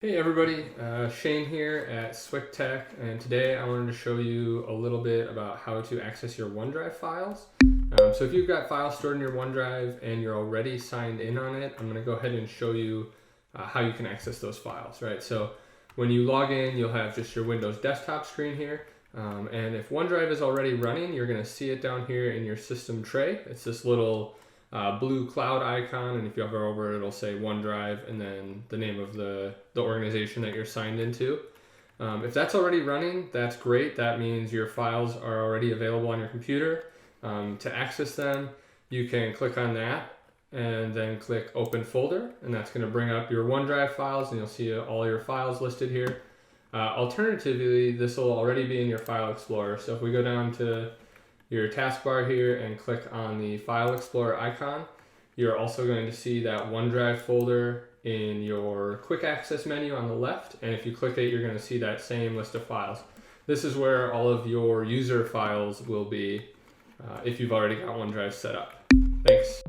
Hey everybody, Shane here at SWICKtech, and today I wanted to show you a little bit about how to access your OneDrive files. So if you've got files stored in your OneDrive and you're already signed in on it, I'm going to go ahead and show you how you can access those files, right? So when you log in, you'll have just your Windows desktop screen here, and if OneDrive is already running, you're going to see it down here in your system tray. It's this little blue cloud icon, and if you hover over it, it'll say OneDrive and then the name of the organization that you're signed into. If that's already running, that's great. That means your files are already available on your computer. To access them, you can click on that and then click Open Folder, and that's going to bring up your OneDrive files, and you'll see all your files listed here. Alternatively, this will already be in your File Explorer. So if we go down to your taskbar here and click on the File Explorer icon, you're also going to see that OneDrive folder in your Quick Access menu on the left, and if you click it, you're going to see that same list of files. This is where all of your user files will be if you've already got OneDrive set up. Thanks.